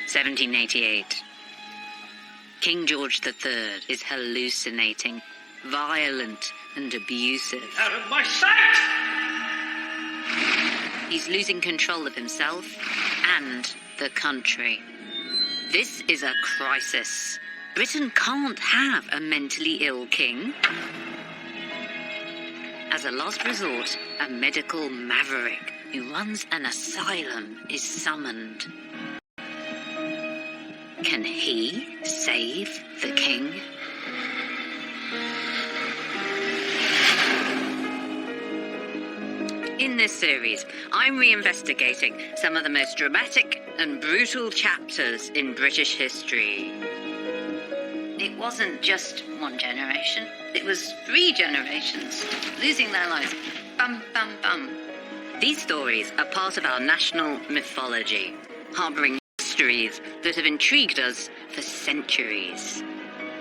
1788. King George III is hallucinating, violent and abusive. Out of my sight! He's losing control of himself and the country. This is a crisis. Britain can't have a mentally ill king. As a last resort, a medical maverick who runs an asylum is summoned. Can he save the king? In this series, I'm reinvestigating some of the most dramatic and brutal chapters in British history. It wasn't just one generation, it was 3 generations losing their lives. Bum, bum, bum. These stories are part of our national mythology, harbouring mysteries that have intrigued us for centuries.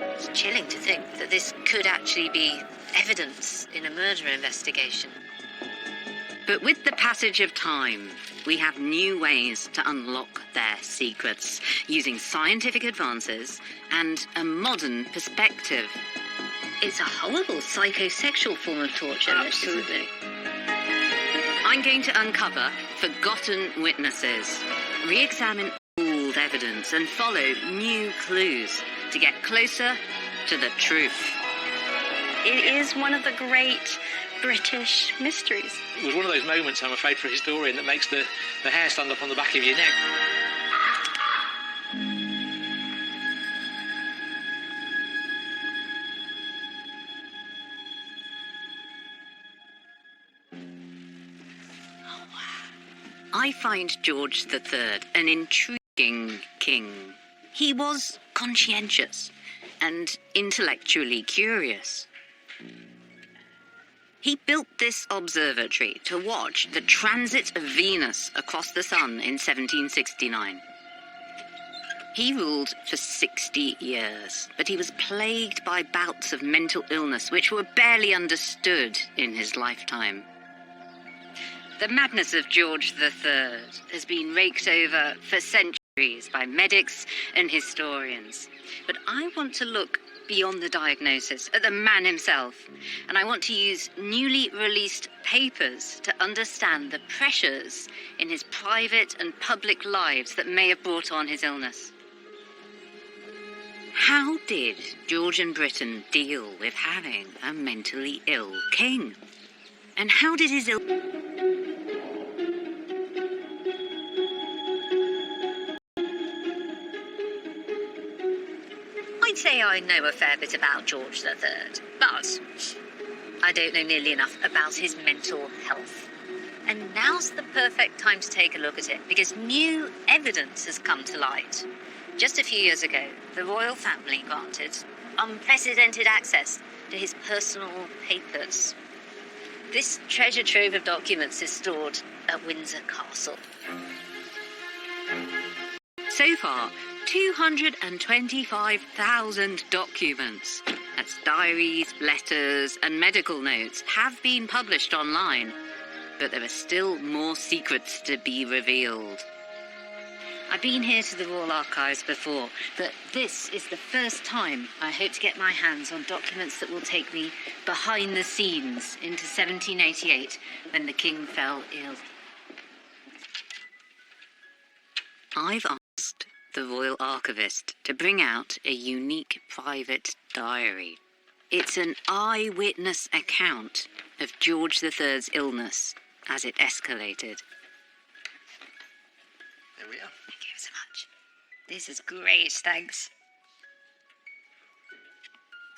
It's chilling to think that this could actually be evidence in a murder investigation. But with the passage of time, we have new ways to unlock their secrets, using scientific advances and a modern perspective. It's a horrible psychosexual form of torture. Absolutely. I'm going to uncover forgotten witnesses, re-examine old evidence and follow new clues to get closer to the truth. It is one of the great British mysteries. It was one of those moments, I'm afraid, for a historian that makes the hair stand up on the back of your neck. I find George III an intriguing king. He was conscientious and intellectually curious. He built this observatory to watch the transit of Venus across the sun in 1769. He ruled for 60 years, but he was plagued by bouts of mental illness which were barely understood in his lifetime. The madness of George III has been raked over for centuries by medics and historians. But I want to look beyond the diagnosis, at the man himself, and I want to use newly released papers to understand the pressures in his private and public lives that may have brought on his illness. How did George and Britain deal with having a mentally ill king? And how did his I'd say I know a fair bit about George III, but I don't know nearly enough about his mental health. And now's the perfect time to take a look at it, because new evidence has come to light. Just a few years ago, the royal family granted unprecedented access to his personal papers. This treasure trove of documents is stored at Windsor Castle. So far, 225,000 documents, that's diaries, letters, and medical notes, have been published online. But there are still more secrets to be revealed. I've been here to the Royal Archives before, but this is the first time I hope to get my hands on documents that will take me behind the scenes into 1788, when the king fell ill. I've asked the Royal Archivist to bring out a unique private diary. It's an eyewitness account of George III's illness as it escalated. There we are. Thank you so much. This is great, thanks.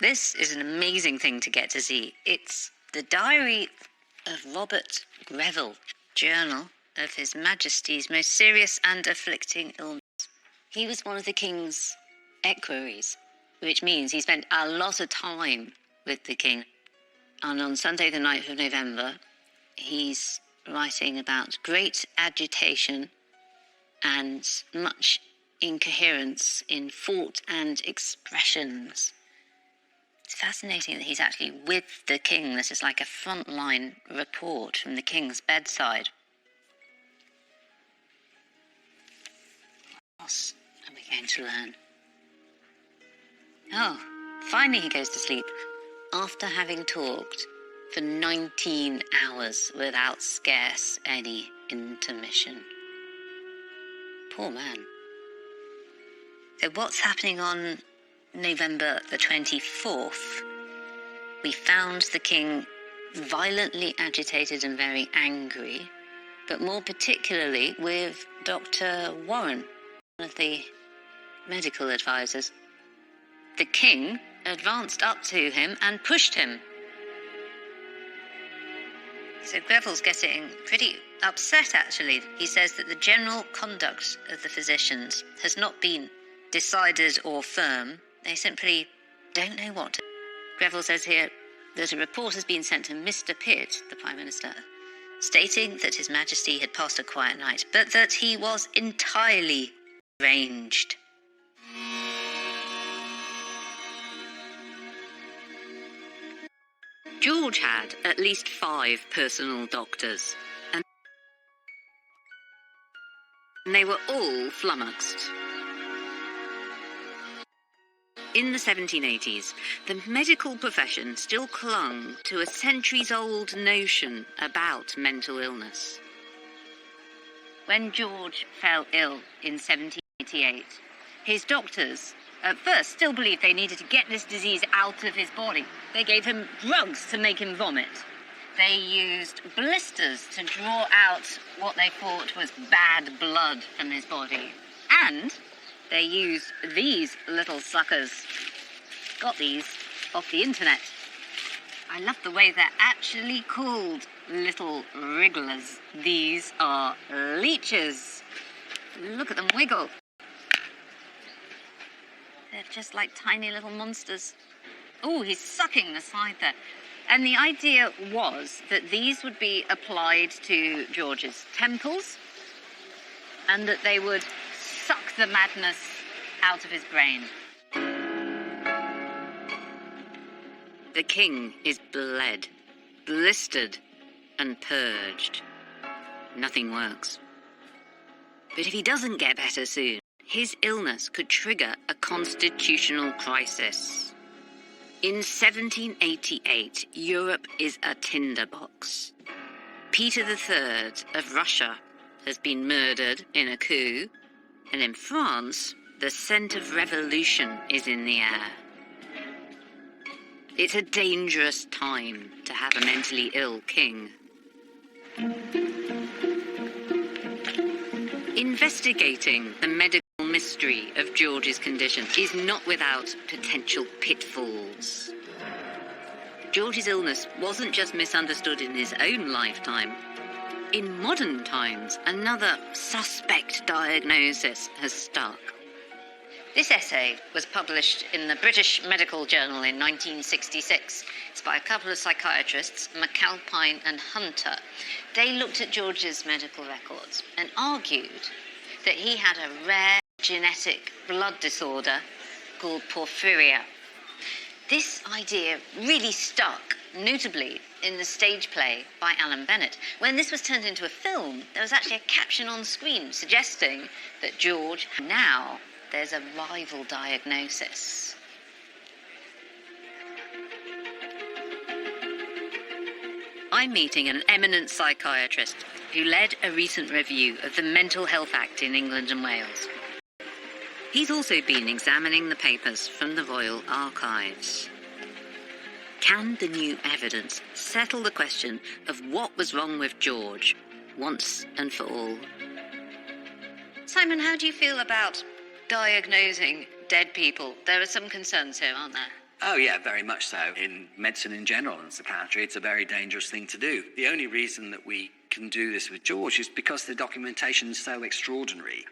This is an amazing thing to get to see. It's the diary of Robert Greville, journal of His Majesty's most serious and afflicting illness. He was one of the king's equerries, which means he spent a lot of time with the king. And on Sunday the 9th of November, he's writing about great agitation and much incoherence in thought and expressions. It's fascinating that he's actually with the king. This is like a frontline report from the king's bedside. going to learn. Oh, finally he goes to sleep after having talked for 19 hours without scarce any intermission. Poor man. So what's happening on November the 24th? We found the king violently agitated and very angry, but more particularly with Dr. Warren, one of the medical advisors. The king advanced up to him and pushed him. So Greville's getting pretty upset, actually. He says that the general conduct of the physicians has not been decided or firm. They simply don't know what to do. Greville says here that a report has been sent to Mr. Pitt, the Prime Minister, stating that His Majesty had passed a quiet night, but that he was entirely deranged. George had at least 5 personal doctors, and they were all flummoxed. In the 1780s, the medical profession still clung to a centuries-old notion about mental illness. When George fell ill in 1788, his doctors at first still believed they needed to get this disease out of his body. They gave him drugs to make him vomit. They used blisters to draw out what they thought was bad blood from his body. And they used these little suckers. Got these off the internet. I love the way they're actually called little wrigglers. These are leeches. Look at them wiggle. They're just like tiny little monsters. Oh, he's sucking the side there. And the idea was that these would be applied to George's temples and that they would suck the madness out of his brain. The king is bled, blistered, and purged. Nothing works. But if he doesn't get better soon, his illness could trigger a constitutional crisis. In 1788, Europe is a tinderbox. Peter III of Russia has been murdered in a coup, and in France, the scent of revolution is in the air. It's a dangerous time to have a mentally ill king. Investigating the medical mystery of George's condition is not without potential pitfalls. George's illness wasn't just misunderstood in his own lifetime. In modern times, another suspect diagnosis has stuck. This essay was published in the British Medical Journal in 1966. It's by a couple of psychiatrists, McAlpine and Hunter. They looked at George's medical records and argued that he had a rare genetic blood disorder called porphyria. This idea really stuck, notably in the stage play by Alan Bennett. When this was turned into a film, there was actually a caption on screen suggesting that George, now there's a rival diagnosis. I'm meeting an eminent psychiatrist who led a recent review of the Mental Health Act in England and Wales. He's also been examining the papers from the Royal Archives. Can the new evidence settle the question of what was wrong with George once and for all? Simon, how do you feel about diagnosing dead people? There are some concerns here, aren't there? Oh yeah, very much so. In medicine in general and psychiatry, it's a very dangerous thing to do. The only reason that we can do this with George is because the documentation is so extraordinary.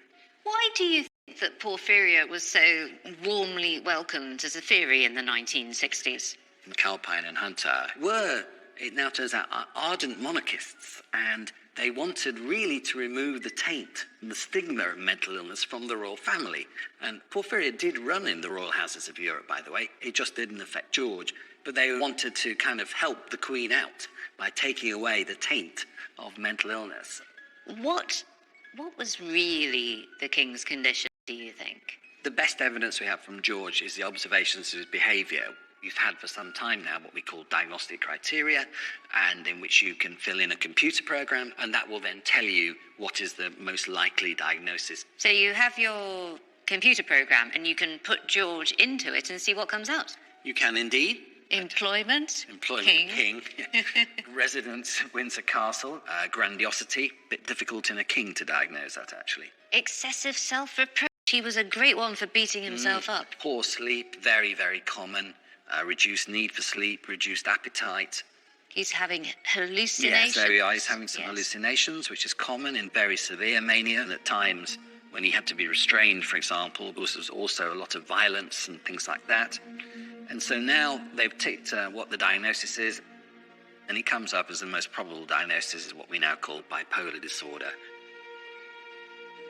Why do you think that porphyria was so warmly welcomed as a theory in the 1960s? McAlpine and Hunter were, it now turns out, ardent monarchists, and they wanted really to remove the taint and the stigma of mental illness from the royal family. And porphyria did run in the royal houses of Europe, by the way. It just didn't affect George. But they wanted to kind of help the Queen out by taking away the taint of mental illness. What was really the king's condition, do you think? The best evidence we have from George is the observations of his behaviour. We've had for some time now what we call diagnostic criteria, and in which you can fill in a computer program, and that will then tell you what is the most likely diagnosis. So you have your computer program and you can put George into it and see what comes out. You can indeed. Employment King. Residence, Windsor Castle. Grandiosity. Bit difficult in a king to diagnose that, actually. Excessive self-reproach. He was a great one for beating himself up. Poor sleep, very, very common. Reduced need for sleep, reduced appetite. He's having hallucinations. Yes, there we are. He's having some hallucinations, which is common in very severe mania. And at times, when he had to be restrained, for example, there was also a lot of violence and things like that. And so now they've ticked what the diagnosis is, and it comes up as the most probable diagnosis is what we now call bipolar disorder.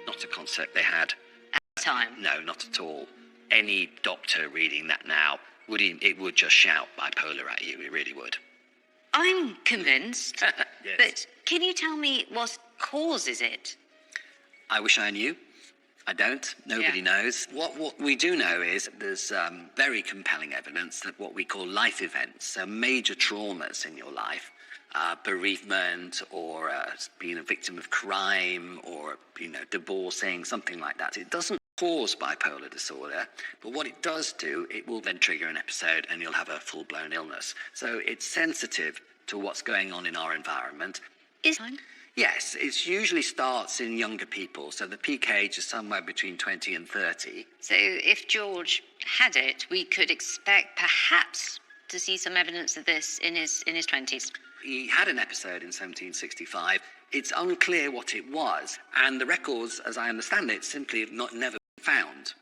Not a concept they had. At the time? No, not at all. Any doctor reading that now, it would just shout bipolar at you, it really would. I'm convinced. Yes. But can you tell me what causes it? I wish I knew. I don't. Nobody knows. What we do know is there's very compelling evidence that what we call life events, so major traumas in your life, bereavement or being a victim of crime or, divorcing, something like that. It doesn't cause bipolar disorder, but what it does do, it will then trigger an episode and you'll have a full-blown illness. So it's sensitive to what's going on in our environment. Yes, it usually starts in younger people, so the peak age is somewhere between 20 and 30. So if George had it, we could expect perhaps to see some evidence of this in his 20s. He had an episode in 1765. It's unclear what it was, and the records, as I understand it, simply have never been found.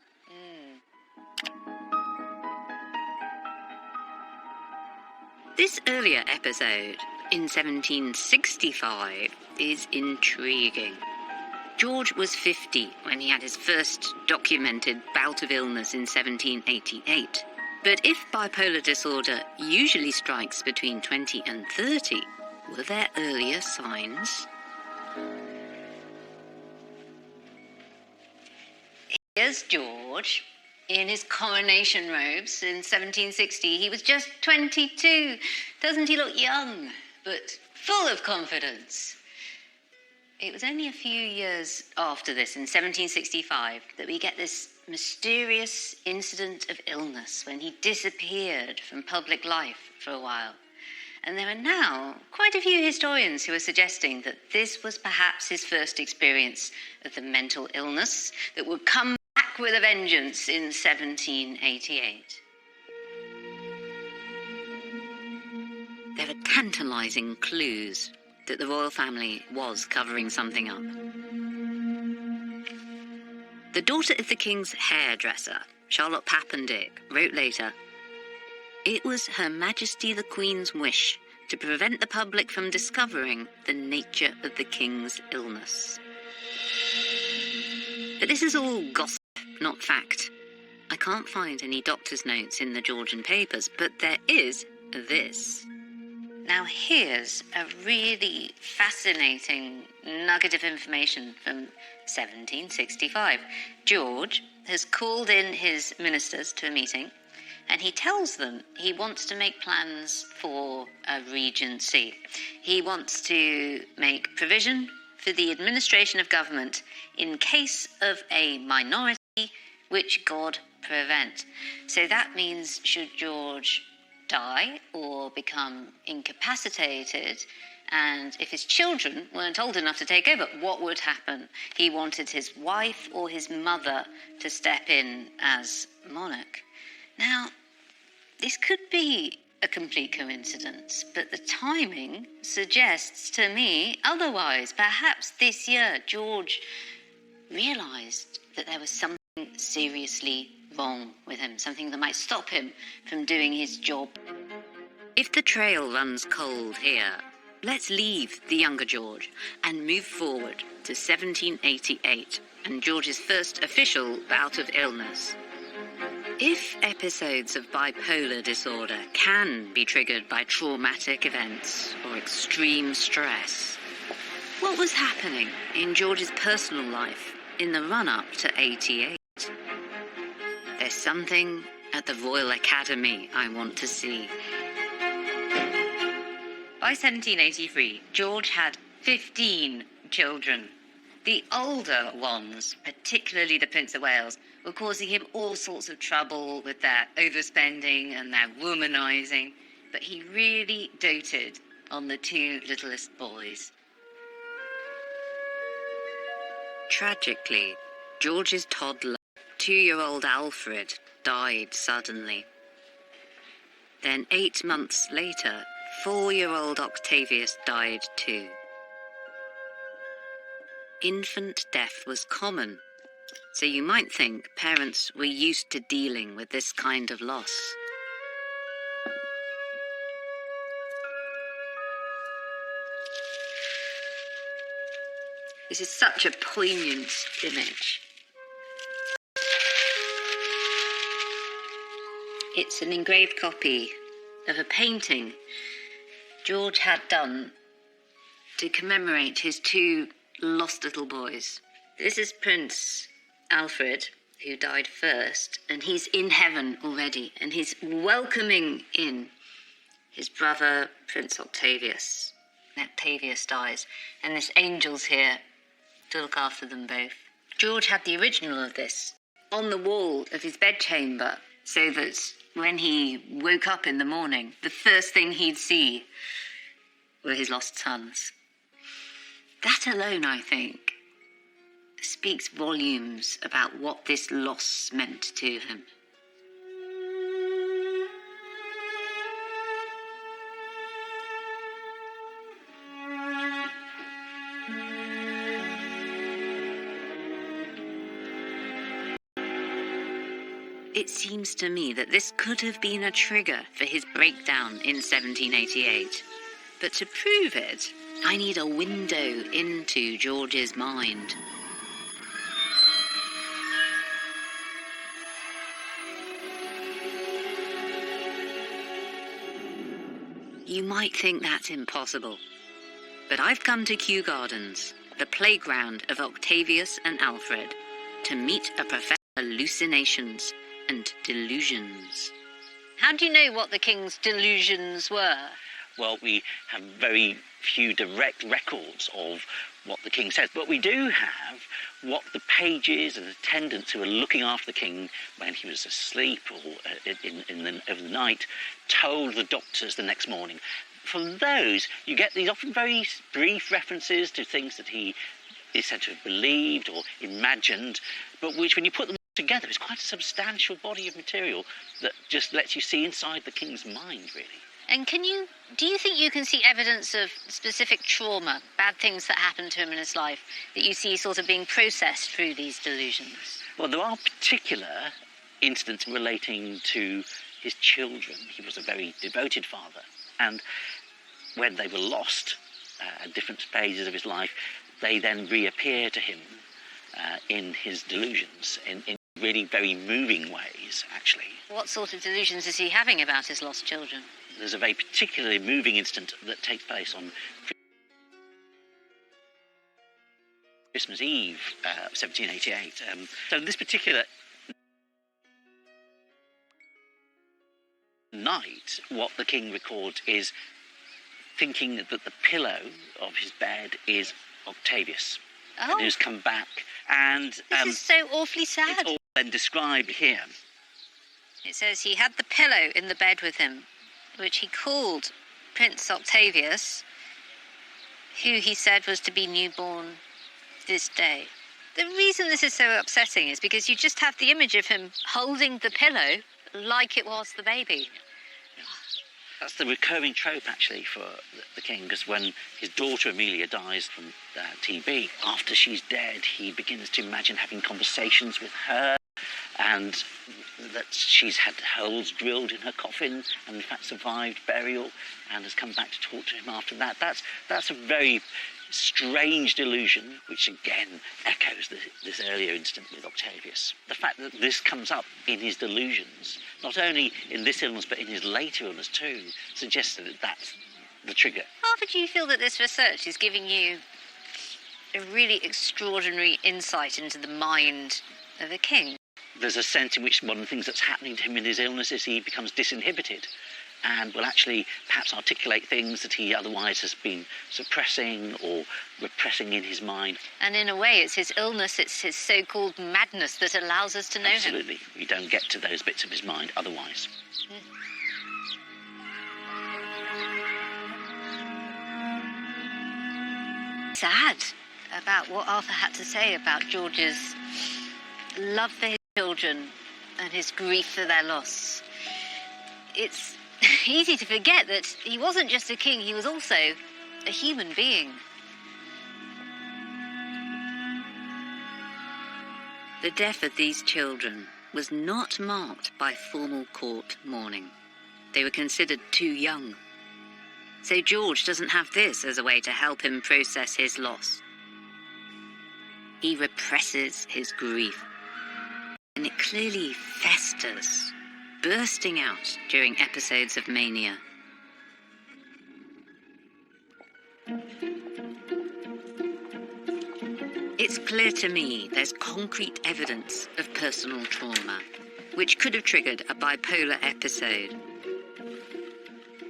This earlier episode, in 1765, is intriguing. George was 50 when he had his first documented bout of illness in 1788. But if bipolar disorder usually strikes between 20 and 30, were there earlier signs? Here's George in his coronation robes in 1760. He was just 22. Doesn't he look young, but full of confidence? It was only a few years after this, in 1765, that we get this mysterious incident of illness when he disappeared from public life for a while. And there are now quite a few historians who are suggesting that this was perhaps his first experience of the mental illness that would come back with a vengeance in 1788. There are tantalising clues that the royal family was covering something up. The daughter of the king's hairdresser, Charlotte Pappendick, wrote later, "It was Her Majesty the Queen's wish to prevent the public from discovering the nature of the king's illness." But this is all gossip, not fact. I can't find any doctor's notes in the Georgian papers, but there is this. Now here's a really fascinating nugget of information from 1765. George has called in his ministers to a meeting, and he tells them he wants to make plans for a regency. He wants to make provision for the administration of government in case of a minority which God prevent. So that means should George die or become incapacitated, and if his children weren't old enough to take over, what would happen? He wanted his wife or his mother to step in as monarch. Now, this could be a complete coincidence, but the timing suggests to me otherwise. Perhaps this year George realised that there was something seriously wrong with him, something that might stop him from doing his job. If the trail runs cold here, let's leave the younger George and move forward to 1788 and George's first official bout of illness. If episodes of bipolar disorder can be triggered by traumatic events or extreme stress, what was happening in George's personal life in the run-up to 88? something at the Royal Academy I want to see. By 1783, George had 15 children. The older ones, particularly the Prince of Wales, were causing him all sorts of trouble with their overspending and their womanising, but he really doted on the two littlest boys. Tragically, George's toddler, 2-year-old Alfred, died suddenly. Then 8 months later, 4-year-old Octavius died too. Infant death was common, so you might think parents were used to dealing with this kind of loss. This is such a poignant image. It's an engraved copy of a painting George had done to commemorate his 2 lost little boys. This is Prince Alfred, who died first, and he's in heaven already, and he's welcoming in his brother, Prince Octavius. Octavius dies, and this angel's here to look after them both. George had the original of this on the wall of his bedchamber, so that when he woke up in the morning, the first thing he'd see were his lost sons. That alone, I think, speaks volumes about what this loss meant to him. It seems to me that this could have been a trigger for his breakdown in 1788. But to prove it, I need a window into George's mind. You might think that's impossible, but I've come to Kew Gardens, the playground of Octavius and Alfred, to meet a professor of hallucinations and delusions. How do you know what the king's delusions were? Well, we have very few direct records of what the king says, but we do have what the pages and attendants who were looking after the king when he was asleep or over the night told the doctors the next morning. From those, you get these often very brief references to things that he is said to have believed or imagined, but which, when you put them together, is quite a substantial body of material that just lets you see inside the king's mind, really. And do you think you can see evidence of specific trauma, bad things that happened to him in his life, that you see sort of being processed through these delusions? Well, there are particular incidents relating to his children. He was a very devoted father, and when they were lost at different phases of his life, they then reappear to him in his delusions, in really very moving ways, actually. What sort of delusions is he having about his lost children? There's a very particularly moving incident that takes place on Christmas Eve, 1788. So this particular night, what the king records is thinking that the pillow of his bed is Octavius, who's come back. And this is so awfully sad. It's all then described here. It says he had the pillow in the bed with him, which he called Prince Octavius, who he said was to be newborn this day. The reason this is so upsetting is because you just have the image of him holding the pillow like it was the baby. That's the recurring trope, actually, for the king, because when his daughter Amelia dies from TB, after she's dead, he begins to imagine having conversations with her, and that she's had holes drilled in her coffin and in fact survived burial and has come back to talk to him after that. That's a very strange delusion, which again echoes this earlier incident with Octavius. The fact that this comes up in his delusions, not only in this illness but in his later illness too, suggests that that's the trigger. How do you feel that this research is giving you a really extraordinary insight into the mind of a king? there's a sense in which one of the things that's happening to him in his illness is he becomes disinhibited and will actually perhaps articulate things that he otherwise has been suppressing or repressing in his mind. And in a way, it's his illness, it's his so-called madness that allows us to know him. Absolutely. We don't get to those bits of his mind otherwise. Sad about what Arthur had to say about George's love for his children and his grief for their loss. It's easy to forget that he wasn't just a king, he was also a human being. The death of these children was not marked by formal court mourning. They were considered too young. So George doesn't have this as a way to help him process his loss. He represses his grief, and it clearly festers, bursting out during episodes of mania. It's clear to me there's concrete evidence of personal trauma, which could have triggered a bipolar episode.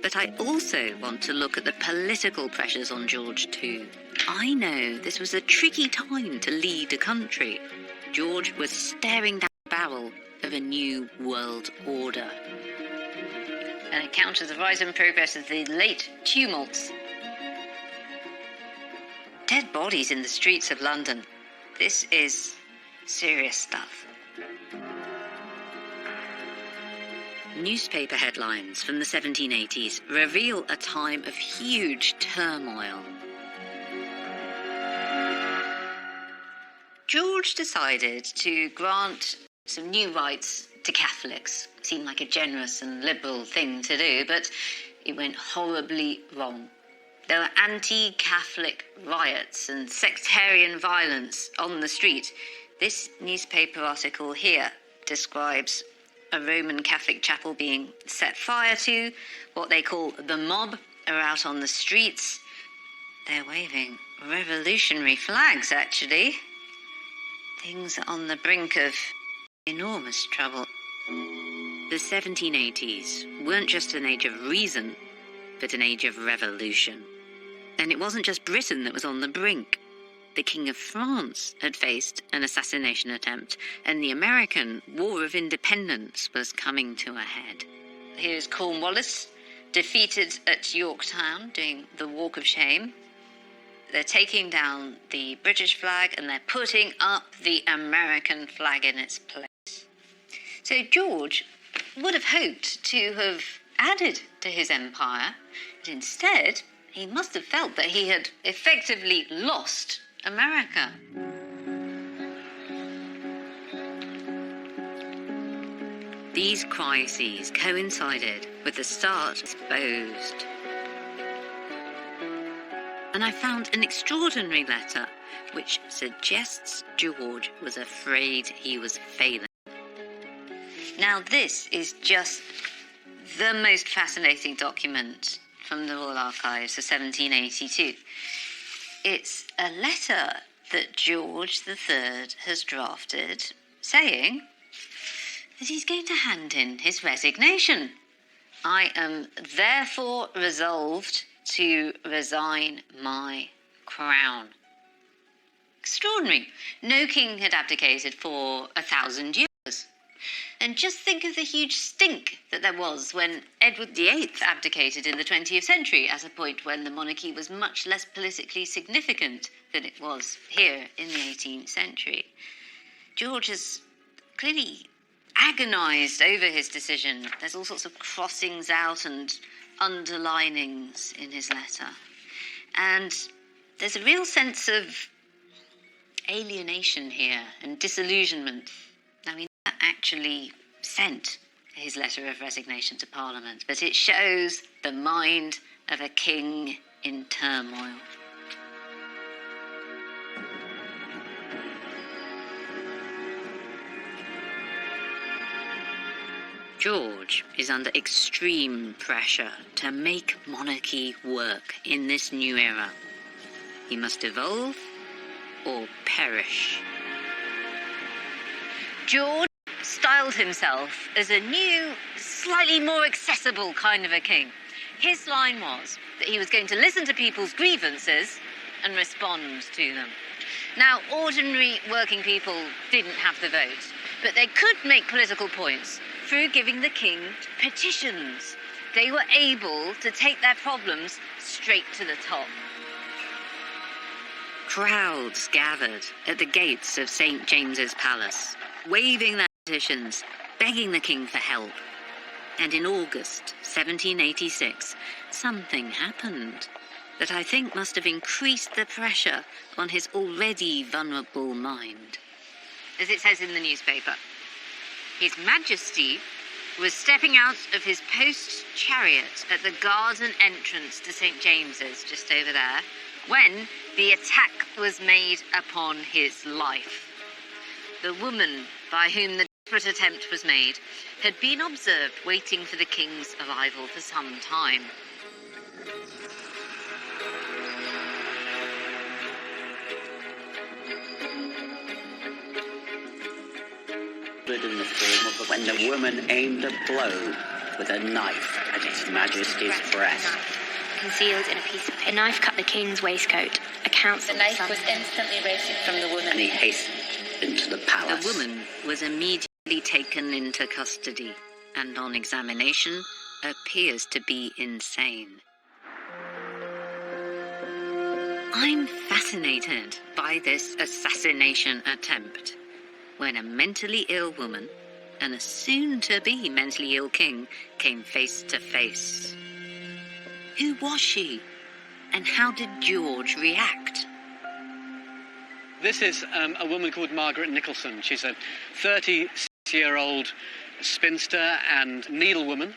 But I also want to look at the political pressures on George too. I know this was a tricky time to lead a country. George was staring down the barrel of a new world order. An account of the rise and progress of the late tumults. Dead bodies in the streets of London. This is serious stuff. Newspaper headlines from the 1780s reveal a time of huge turmoil. George decided to grant some new rights to Catholics. Seemed like a generous and liberal thing to do, but it went horribly wrong. There were anti-Catholic riots and sectarian violence on the street. This newspaper article here describes a Roman Catholic chapel being set fire to. What they call the mob are out on the streets. They're waving revolutionary flags, actually. Things are on the brink of enormous trouble. The 1780s weren't just an age of reason, but an age of revolution. And it wasn't just Britain that was on the brink. The King of France had faced an assassination attempt, and the American War of Independence was coming to a head. Here's Cornwallis, defeated at Yorktown, doing the Walk of Shame. They're taking down the British flag and they're putting up the American flag in its place. So George would have hoped to have added to his empire, but instead he must have felt that he had effectively lost America. These crises coincided with the start exposed. And I found an extraordinary letter which suggests George was afraid he was failing. Now this is just the most fascinating document from the Royal Archives of 1782. It's a letter that George III has drafted saying that he's going to hand in his resignation. I am therefore resolved to resign my crown. Extraordinary. No king had abdicated for 1,000 years. And just think of the huge stink that there was when Edward VIII abdicated in the 20th century, at a point when the monarchy was much less politically significant than it was here in the 18th century. George has clearly agonised over his decision. There's all sorts of crossings out and underlinings in his letter. And there's a real sense of alienation here and disillusionment. I mean, that actually sent his letter of resignation to Parliament, but it shows the mind of a king in turmoil. George is under extreme pressure to make monarchy work in this new era. He must evolve or perish. George styled himself as a new, slightly more accessible kind of a king. His line was that he was going to listen to people's grievances and respond to them. Now, ordinary working people didn't have the vote, but they could make political points through giving the king petitions. They were able to take their problems straight to the top. Crowds gathered at the gates of St. James's Palace, waving their petitions, begging the king for help. And in August 1786, something happened that I think must have increased the pressure on his already vulnerable mind. As it says in the newspaper, His Majesty was stepping out of his post chariot at the garden entrance to St. James's, just over there, when the attack was made upon his life. The woman by whom the desperate attempt was made had been observed waiting for the king's arrival for some time. In the form of when the woman aimed a blow with a knife at His Majesty's breast. Concealed in a piece of paper. A knife cut the king's waistcoat. A council. The knife was instantly wrested from the woman. And he hastened into the palace. The woman was immediately taken into custody and on examination appears to be insane. I'm fascinated by this assassination attempt when a mentally ill woman and a soon-to-be mentally ill king came face to face. Who was she? And how did George react? This is a woman called Margaret Nicholson. She's a 36-year-old spinster and needlewoman.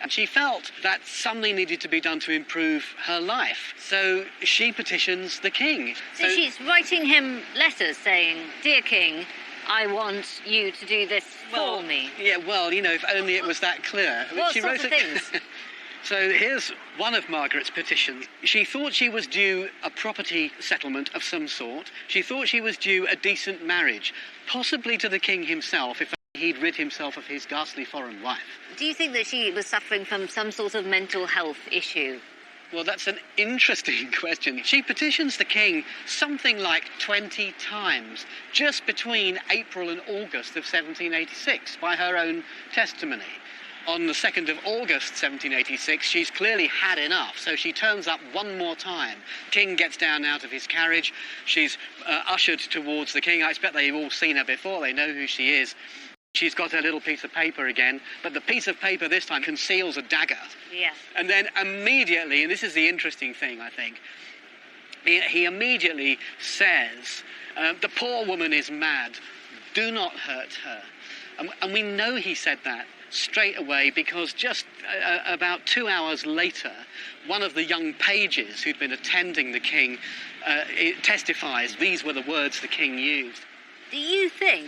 And she felt that something needed to be done to improve her life. So she petitions the king. So she's writing him letters saying, "Dear King, I want you to do this for me." Yeah, well, you know, if only it was that clear. What She sort wrote of it- things? So here's one of Margaret's petitions. She thought she was due a property settlement of some sort. She thought she was due a decent marriage, possibly to the king himself, if he'd rid himself of his ghastly foreign wife. Do you think that she was suffering from some sort of mental health issue? Well, that's an interesting question. She petitions the king something like 20 times, just between April and August of 1786, by her own testimony. On the 2nd of August 1786, she's clearly had enough, so she turns up one more time. King gets down out of his carriage. She's ushered towards the king. I expect they've all seen her before. They know who she is. She's got her little piece of paper again, but the piece of paper this time conceals a dagger. Yes. And then immediately, and this is the interesting thing, I think, he immediately says, the poor woman is mad. Do not hurt her. And we know he said that straight away because just about 2 hours later, one of the young pages who'd been attending the king testifies these were the words the king used. Do you think